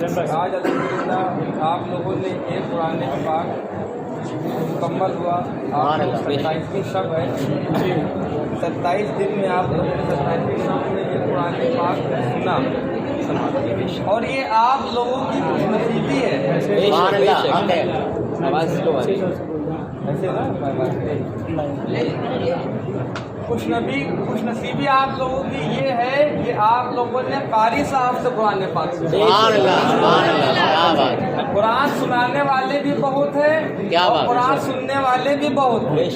آج الحمدللہ آپ لوگوں نے ایک قرآن پاک مکمل ہوا. آپ 27ویں شب ہے. 27 دن میں آپ لوگوں نے 27ویں شب میں یہ قرآن پاک سنا اور یہ آپ لوگوں کی خوش نصیبی ہے. خوش نصیبی آپ لوگوں کی یہ ہے کہ آپ لوگوں نے قاری صاحب سے قرآن پاک قرآن سنانے والے بھی بہت ہیں اور قرآن سننے والے بھی بہت ہیں.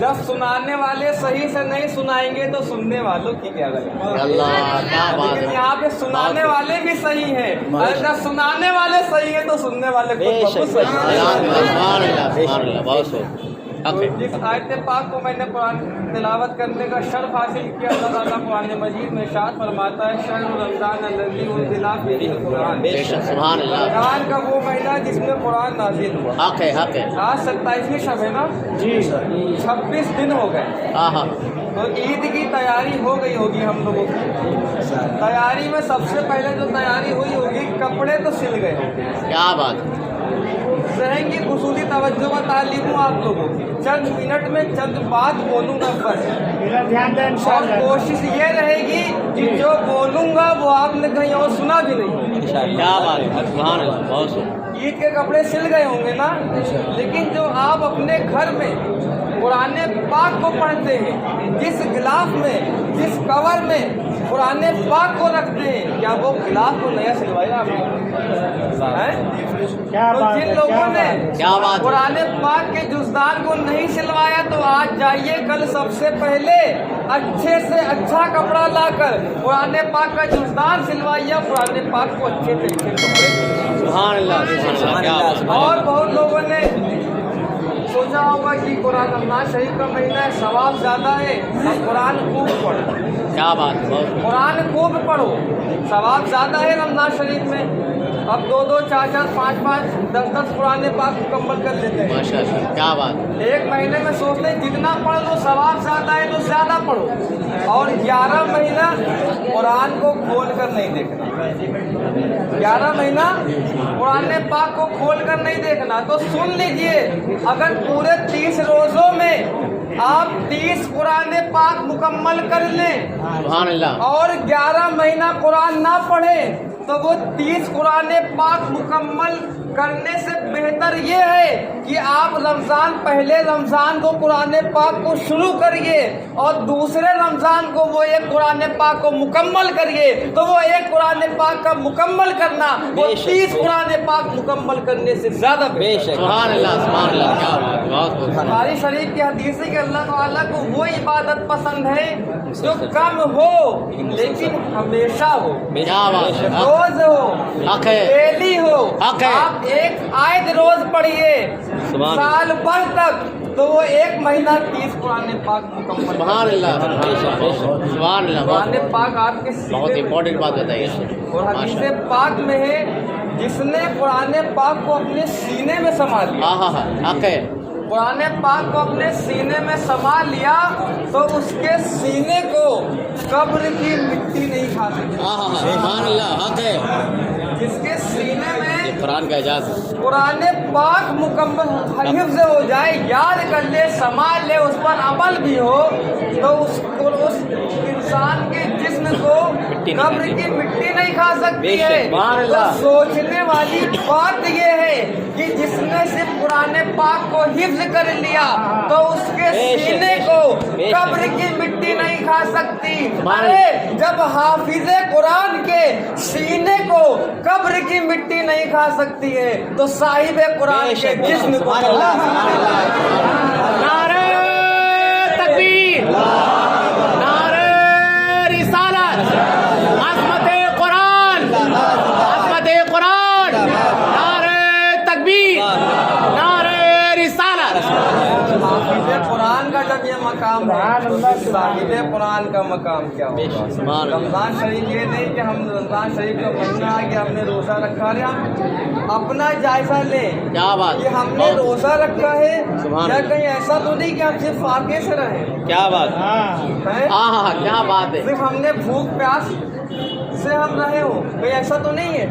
جب سنانے والے صحیح سے نہیں سنائیں گے تو سننے والوں کی کیا غلطی. لیکن یہاں پہ سنانے والے بھی صحیح ہیں. اور جب سنانے والے صحیح ہیں تو سننے والے خود صحیح. جس آیت پاک کو میں نے قرآن تلاوت کرنے کا شرف حاصل کیا، اللہ تعالیٰ قرآن مجید میں ارشاد فرماتا ہے شہر رمضان الذی انزل فیہ القرآن. رمضان کا وہ مہینہ جس میں قرآن نازل ہوا. آج 27ویں شب ہے نا جی، 26 دن ہو گئے. تو عید کی تیاری ہو گئی ہوگی ہم لوگوں کی. تیاری میں سب سے پہلے جو تیاری ہوئی ہوگی کپڑے تو سل گئے ہوں گے. کیا بات. ذہن کی خصوصی توجہ کا تعلیم ہوں آپ لوگوں کی. چند منٹ میں چند بات بولوں گا بس، اور کوشش یہ رہے گی کہ جو بولوں گا وہ آپ نے کہیں اور سنا بھی نہیں. کیا بات. عید کے کپڑے سل گئے ہوں گے نا، لیکن جو آپ اپنے گھر میں قرآن پاک کو پڑھتے ہیں، جس غلاف میں جس کور میں قرآن پاک کو رکھتے ہیں، کیا وہ غلاف کو نیا سلوایا آپ نے؟ تو جن لوگوں نے قرآن پاک کے جزدان کو نہیں سلوایا تو آج جائیے کل سب سے پہلے اچھے سے اچھا کپڑا لا کر قرآن پاک کا جزدان سلوائیے. قرآن پاک کو اچھے سے اچھے کپڑے. اور بہت لوگوں نے سوچا ہوگا کہ قرآن رمضان شریف کا مہینہ ہے، ثواب زیادہ ہے، اب قرآن خوب پڑھو. کیا بات. قرآن خوب پڑھو، ثواب زیادہ ہے رمضان شریف میں. اب 2 4 5 5 10 قرآن پاک مکمل کر لیتے ہیں. ماشاءاللہ. کیا بات. ایک مہینے میں سوچتے ہیں جتنا پڑھ لو ثواب زیادہ ہے تو زیادہ پڑھو. اور 11 مہینہ قرآن کو کھول کر نہیں دیکھنا. 11 مہینہ قرآن پاک کو کھول کر نہیں دیکھنا. تو سن لیجئے، اگر پورے 30 روزوں میں آپ 30 قرآن پاک مکمل کر لیں سبحان اللہ، اور 11 مہینہ قرآن نہ پڑھیں تو وہ 30 قرآن پاک مکمل کرنے سے بہتر یہ ہے کہ آپ پہلے رمضان کو قرآن پاک کو شروع کریے اور دوسرے رمضان کو وہ ایک قرآن پاک کو مکمل کریے. تو وہ ایک قرآن پاک کا مکمل کرنا وہ 30 قرآن پاک مکمل کرنے سے زیادہ بہتر. سبحان اللہ سبحان اللہ. کیا بات. بخاری شریف کی حدیث ہے کہ اللہ تعالیٰ کو وہ عبادت پسند ہے جو کم ہو لیکن ہمیشہ ہو، روز ہو، ڈیلی ہو. آپ ایک آیت روز پڑھیے سال بھر تک تو وہ ایک مہینہ 30 قرآن پاک مکمل. سبحان اللہ سبحان اللہ. قرآن پاک آپ کے بہت امپورٹنٹ بات بتائیے. اور حدیث پاک میں ہے جس نے قرآن پاک کو اپنے سینے میں سما لیا. قرآن پاک کو اپنے سینے میں سما لیا تو اس کے سینے کو قبر کی مٹی نہیں کھا سکتی. سبحان اللہ. حق ہے. جس کے سینے میں قرآن کا اعجاز قرآن پاک مکمل حفظ ہو جائے، یاد کر لے، سنبھال لے، اس پر عمل بھی ہو تو اس انسان کے جسم کو قبر کی مٹی نہیں کھا سکتی ہے. تو سوچنے والی بات یہ ہے کہ جس نے صرف قرآن پاک کو حفظ کر لیا تو اس کے سینے کو قبر کی مٹی نہیں کھا سکتی. ارے جب حافظ قرآن کے سینے کو قبر کی مٹی نہیں کھا سکتی ہے تو صاحب قرآن کے جسم کو. نعرہ تکبیر، نعرہ رسالت، عظمت قرآن، عظمت قرآن، نعرہ تکبیر، نعرہ رسالت. حافظ قرآن کا جب یہ مقام ہے، صاحب قرآن کا مقام کیا ہوگا. رمضان شریف یہ نہیں کہ ہم رمضان شریف کا مہینہ آ کہ ہم نے روزہ رکھا ہے. ہم اپنا جائزہ لیں کہ ہم نے روزہ رکھا ہے یا کہیں ایسا تو نہیں کہ ہم صرف فاقے سے رہیں. کیا بات. کیا بات ہے. صرف ہم نے بھوک پیاس سے ہم رہے ہو، کہیں ایسا تو نہیں ہے.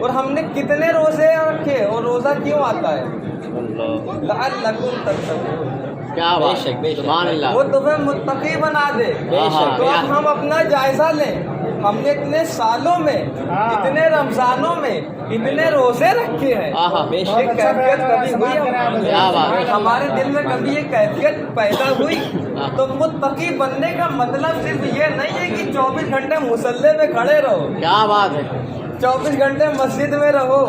اور ہم نے کتنے روزے رکھے اور روزہ کیوں آتا ہے؟ لعلکم تتقون، کیا بات ہے، سبحان اللہ، وہ تمہیں متقی بنا دے۔ تو اب ہم اپنا جائزہ لیں، ہم نے اتنے سالوں میں، اتنے رمضانوں میں اتنے روزے رکھے ہیں، یہ کیفیت کبھی ہوئی ہمارے دل میں؟ کبھی یہ کیفیت پیدا ہوئی؟ تو متقی بننے کا مطلب صرف یہ نہیں ہے کہ 24 گھنٹے مصلی پہ کھڑے رہو، کیا بات ہے، 24 گھنٹے مسجد میں رہو،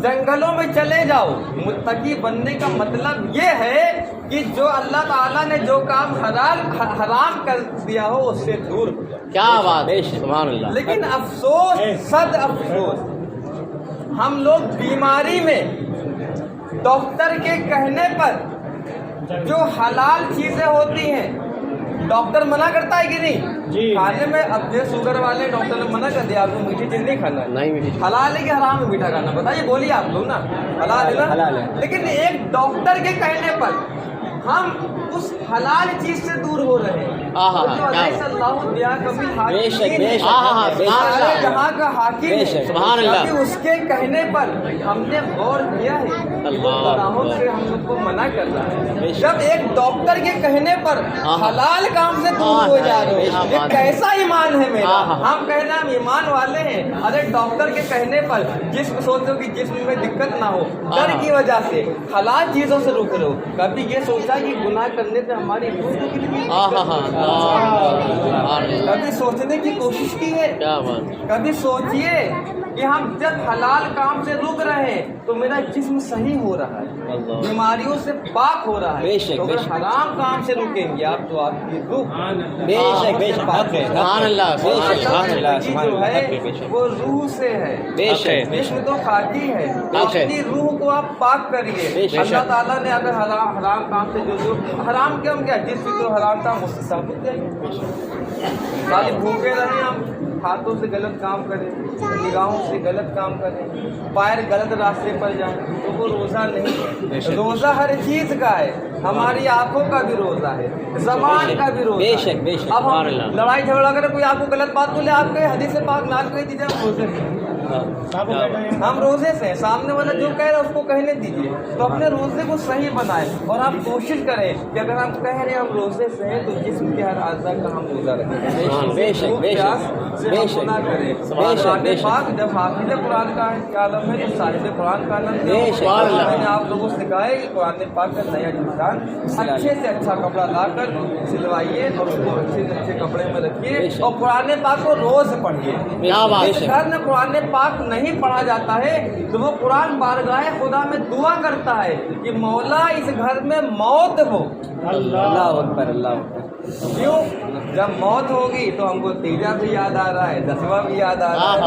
جنگلوں میں چلے جاؤ۔ متقی بننے کا مطلب یہ ہے کہ جو اللہ تعالیٰ نے جو کام حرام کر دیا ہو اس سے دور ہو جاؤ۔ کیا بات ہے، سبحان اللہ۔ لیکن افسوس، صد افسوس، ہم لوگ بیماری میں ڈاکٹر کے کہنے پر جو حلال چیزیں ہوتی ہیں، ڈاکٹر منع کرتا ہے کہ نہیں کھانے میں؟ اب جو شوگر والے ڈاکٹر نے منع کر دیا آپ کو میٹھی چیز نہیں کھانا ہے، حلال ہے کہ حرام ہے میٹھا کھانا؟ بتائیے، بولیے آپ لوگ نا، حلال ہے نا؟ لیکن ایک ڈاکٹر کے کہنے پر ہم اس حلال چیز سے دور ہو رہے ہیں۔ جہاں کا حاکم ہے، اس کے کہنے پر ہم نے غور کیا ہے، گناہوں سے ہم لوگ کو منع کر رہا ہے۔ جب ایک ڈاکٹر کے کہنے پر حلال کام سے دور ہو جا رہے ہیں، یہ کیسا ایمان ہے میرا؟ ہم کہنا ہم ایمان والے ہیں، ارے ڈاکٹر کے کہنے پر جسم سوچو کہ جسم میں دقت نہ ہو، ڈر کی وجہ سے حلال چیزوں سے روک رہے ہو۔ کبھی یہ سوچا کہ گناہ کرنے سے ہماری روح کو کتنی، کبھی سوچنے کی کوشش کی ہے؟ کبھی سوچئے کہ ہم جب حلال کام سے رک رہے ہیں تو میرا جسم صحیح ہو رہا ہے، بیماریوں سے پاک ہو رہا ہے۔ تو اگر حرام کام سے رکیں گے آپ تو آپ کی روح جو ہے وہ روح سے ہے، جسم تو خاکی ہے، اپنی روح کو آپ پاک کریے۔ اللہ تعالیٰ نے اگر حرام کام سے جو حرام کیوں کیا، جس بھی تو حرام کام اس سے ثابت کریں، خالی بھوکے رہیں ہم، ہاتھوں سے غلط کام کریں، نگاہوں سے غلط کام کریں، پیر غلط راستے پر جائیں، تو وہ روزہ نہیں ہے۔ روزہ ہر چیز کا ہے، ہماری آنکھوں کا بھی روزہ ہے، زبان کا بھی روزہ ہے۔ اب ہم لڑائی جھگڑا کریں، کوئی آپ کو غلط بات بولے، آپ کے حدیث پاک نال کوئی چیزیں ہم روزے سے، ہم روزے سے ہیں، سامنے والا جو کہہ رہا ہے اس کو کہنے دیجیے۔ تو اپنے روزے کو صحیح بنائیں اور ہم کوشش کریں کہ اگر ہم کہہ رہے ہیں ہم روزے سے ہیں تو جسم کے ہر اعضاء کا ہم روزہ رکھیں، نہ کریں۔ قرآن پاک جب حافظ قرآن کا عالم ہے تو صاحب قرآن کا عالم ہے۔ میں نے آپ لوگوں سے سکھایا کہ قرآن پاک کا نیا انسان اچھے سے اچھا کپڑا لا کر سلوائیے اور اس کو اچھے سے اچھے کپڑے میں رکھیے اور قرآن پاک کو روز پڑھیے۔ جس گھر میں قرآن پاک نہیں پڑھا جاتا ہے تو وہ قرآن بارگاہ خدا میں دعا کرتا ہے کہ مولا اس گھر میں موت ہو۔ اللہ اکبر، اللہ اکبر۔ کیوں؟ جب موت ہوگی تو ہم کو تیجا بھی یاد آ رہا ہے، دسواں بھی یاد آ رہا ہے،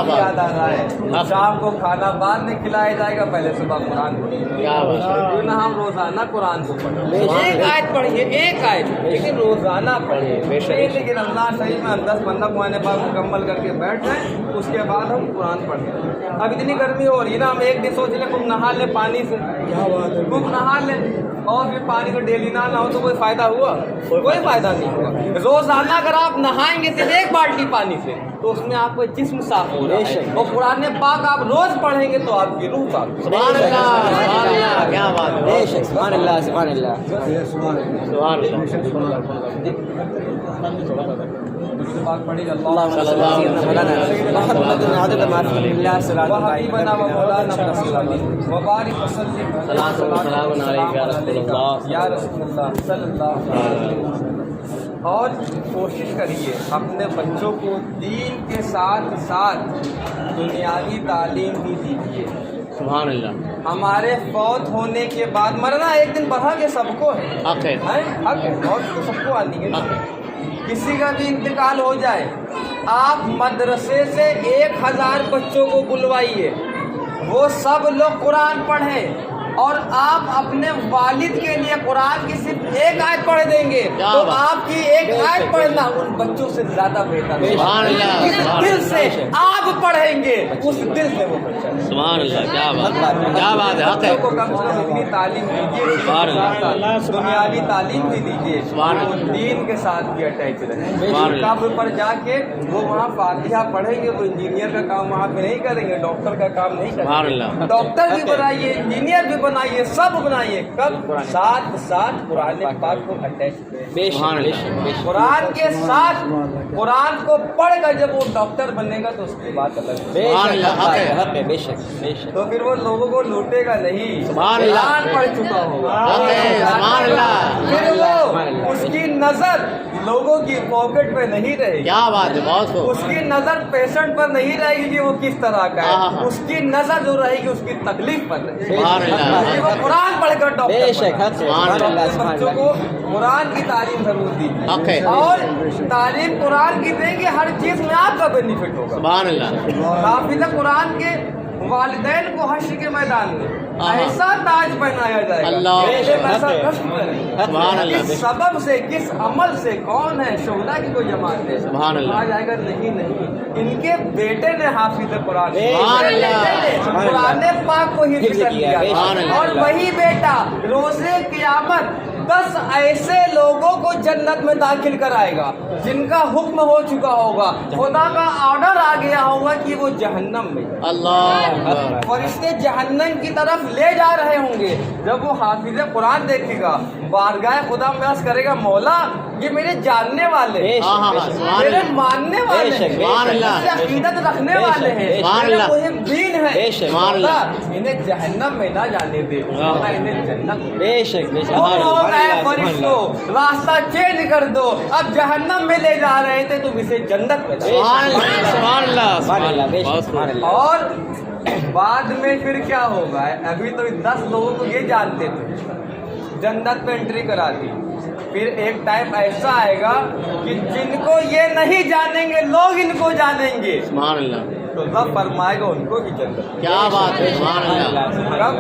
بھی یاد آ رہا ہے۔ شام کو کھانا بعد میں کھلایا جائے گا، پہلے صبح قرآن پڑھیے، کیوں نہ ہم روزانہ قرآن کو پڑھیں، ایک آیت پڑھیے، ایک آیت، لیکن روزانہ پڑھیے۔ لیکن رمضان شریف میں 10-15 قرآن پاک مکمل کر کے بیٹھ جائیں، اس کے بعد ہم قرآن پڑھیں۔ اب اتنی گرمی ہو رہی ہے نا، ہم ایک دن سوچ لیں خوب نہا لیں پانی سے، خوب نہا لیں اور پھر پانی کو ڈیلی نہ ہو تو کوئی فائدہ ہوا؟ کوئی فائدہ نہیں ہوا۔ روزانہ اگر آپ نہائیں گے صرف ایک بالٹی پانی سے تو اس میں آپ کا جسم صاف ہو رہا ہے، اور قرآن پاک آپ روز پڑھیں گے تو آپ کی روح پاک۔ سبحان اللہ، سبحان اللہ، کیا بات ہے، سبحان اللہ، سبحان اللہ، سبحان یا رسول اللہ صلی اللہ علیہ وسلم۔ اور کوشش کریے اپنے بچوں کو دین کے ساتھ ساتھ دنیاوی تعلیم بھی دیجیے۔ سبحان اللہ۔ ہمارے فوت ہونے کے بعد مرنا ایک دن بڑھا کے سب کو ہے، حق ہے، موت تو سب کو آنی ہے۔ کسی کا بھی انتقال ہو جائے، آپ مدرسے سے 1000 بچوں کو بلوائیے، وہ سب لوگ قرآن پڑھیں، اور آپ اپنے والد کے لیے قرآن کی صرف ایک آیت پڑھ دیں گے تو آپ کی ایک آیت پڑھنا ان بچوں سے زیادہ بہتر ہے. جس دل سے آپ پڑھیں گے اس دل سے وہ بچہ. سبحان اللہ. کیا بات ہے. حق ہے. کو کم سے کم اتنی تعلیم دیجیے, دنیاوی تعلیم بھی دیجیے, وہ دین کے ساتھ بھی اٹیچ رہے. قبر پر جا کے وہ وہاں فاتحہ پڑھیں گے, وہ انجینئر کا کام وہاں پہ نہیں کریں گے, ڈاکٹر کا کام نہیں کریں گے. ڈاکٹر بھی بنائیے, انجینئر بھی بنائیے, سب بنائیے, کب ساتھ ساتھ قرآن پاک کو اٹیچ کریں. قرآن کے ساتھ قرآن کو پڑھ کر جب وہ ڈاکٹر بنے گا تو اس کی بات الگ ہے. تو پھر وہ لوگوں کو لوٹے گا نہیں, قرآن پڑھ چکا ہوگا. پھر وہ اس کی نظر لوگوں کی پاکٹ پہ نہیں رہے گی. کیا بات ہے. بہت اس کی نظر پیشنٹ پر نہیں رہے گی کہ وہ کس طرح کا ہے, اس کی نظر جو رہے گی اس کی تکلیف پر رہے گی. وہ قرآن پڑھ کر ڈاکٹر. بچوں کو قرآن کی تعلیم ضرور دی, اور تعلیم قرآن کی دیں گے, ہر چیز میں آپ کا بینیفٹ ہوگا. سبحان اللہ. حافظ قرآن کے والدین کو حشر کے میدان میں ایسا تاج پہنایا جائے گا, ایسا رسم کریں کس سبب سے, کس عمل سے, کون ہے شہدا کی کوئی جماعت ہے, کہا جائے گا نہیں ان کے بیٹے نے حافظ قرآن قرآن پاک کو حفظ کر دیا, اور وہی بیٹا روزے قیامت 10 ایسے لوگوں کو جنت میں داخل کرائے گا جن کا حکم ہو چکا ہوگا, خدا کا آرڈر آ گیا ہوگا کہ وہ جہنم میں, اللہ فرشتے جہنم کی طرف لے جا رہے ہوں گے. جب وہ حافظ قرآن دیکھے گا, بارگاہ خدا میں عرض کرے گا, مولا یہ میرے جاننے والے, میرے ماننے والے ہیں, عقیدت رکھنے والے ہیں, میرے مہم دین ہے, انہیں جہنم میں نہ جانے دے, انہیں جنت میں. فرشتوں راستہ چینج کر دو, اب جہنم میں لے جا رہے تھے تم اسے جنت میں. اور بعد میں پھر کیا ہوگا, ابھی تو 10 لوگوں کو یہ جانتے تھے, جنت میں انٹری کرا دی. پھر ایک ٹائم ایسا آئے گا کہ جن کو یہ نہیں جانیں گے لوگ ان کو جانیں گے. سبحان اللہ. تو رب فرمائے گا ان کو بھی جنت. کیا بات ہے. سبحان اللہ. کب,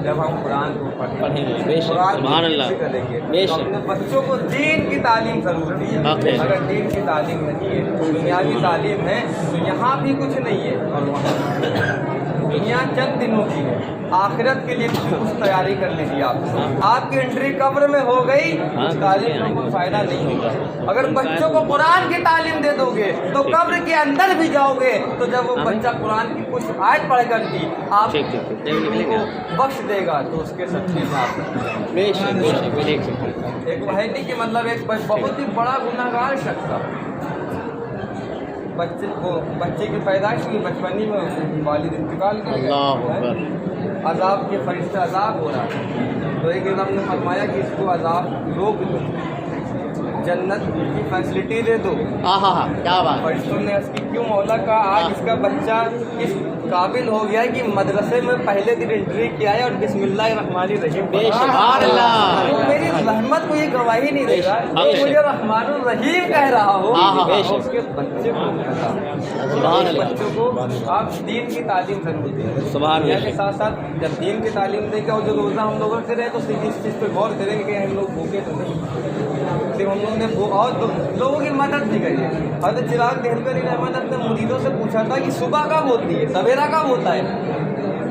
جب ہم قرآن کو پڑھیں گے, سبحان اللہ, کریں گے, اپنے بچوں کو دین کی تعلیم ضرور دی. اگر دین کی تعلیم نہیں ہے, دنیاوی تعلیم ہے, تو یہاں بھی کچھ نہیں ہے اور وہاں دنیا چند دنوں کی ہے, آخرت کے لیے کچھ تیاری کر لیجیے. آپ کی انٹری قبر میں ہو گئی, اس تعلیم کا کوئی فائدہ نہیں ہوگا. اگر بچوں کو قرآن کی تعلیم دے دو گے تو قبر کے اندر بھی جاؤ گے, تو جب وہ بچہ قرآن کی کچھ آیت پڑھ کر دی آپ کو بخش دے گا تو اس کے سچے میں آپ ایک وہ ہے نہیں کہ مطلب ایک بہت ہی بڑا گناہگار شخص تھا. بچے کی پیدائش کی بچپنی میں والد انتقال کر گئے, عذاب کے فرشتے عذاب ہو رہا ہے, تو ایک امام نے فرمایا کہ اس کو عذاب روک دو, جنت کی فیسلٹی دے دو. کیا بات. فرشتوں نے اس کی کیوں مولا کا آج اس کا بچہ اس قابل ہو گیا کہ مدرسے میں پہلے دن انٹری کیا ہے اور بسم اللہ الرحمن الرحیم, میری رحمت کو یہ گواہی نہیں دے رہا, مجھے رحمان الرحیم کہہ رہا ہو, اس کے بچے کو آپ دین کی تعلیم ضرور دیں. کے ساتھ ساتھ جب دین کی تعلیم دیں گے اور جو روزہ ہم لوگوں سے رہے تو اس چیز پہ غور کریں گے کہ ہم لوگ بھوکے تو نہیں, صرف ہم لوگوں نے اور لوگوں کی مدد بھی کری ہے. حضرت چراغ دہلوی علیہ رحمۃ اپنے مریدوں سے پوچھا تھا کہ صبح کب ہوتی ہے, سویرا کب ہوتا ہے,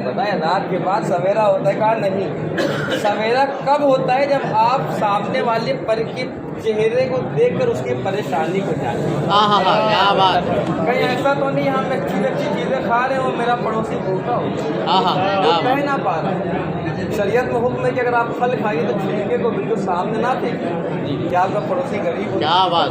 بتایا رات کے بعد سویرا ہوتا ہے, کہا نہیں, سویرا کب ہوتا ہے جب آپ سامنے والے پر کی چہرے کو دیکھ کر اس کی پریشانی کو جانیں. کیا بات. کہیں ایسا تو نہیں ہم اچھی چیزیں کھا رہے ہیں اور میرا پڑوسی بھوکا ہوتا کہہ نہ پا رہا. شریعت میں حکم ہے کہ اگر آپ پھل کھائیے تو چھلکے کو بالکل سامنے نہ پھینکیں, کیا آپ کا پڑوسی غریب ہو. کیا بات.